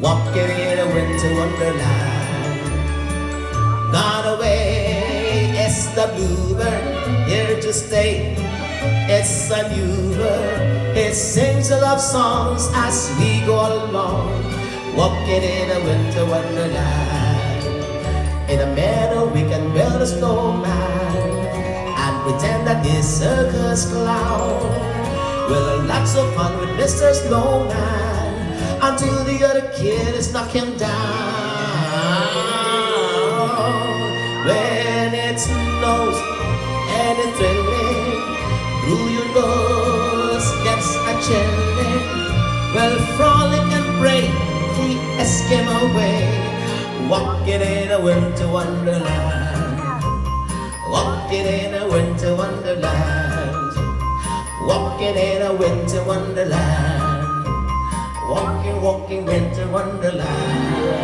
walking in a winter wonderland. Gone away, it's the bluebird, here to stay. It's a new bird, it sings a love songs as we go along, walking in a winter wonderland. In a meadow we can build a snowman and pretend that this circus clown. We'll have lots of fun with Mr. Snowman until the other kid is knock him down. When it snows and it's thrilling, through your nose gets a chilling. Well, frolic and break the Eskimo way, walking in a winter wonderland. Walking in a winter wonderland. Walking in a winter wonderland. Walking, walking winter wonderland.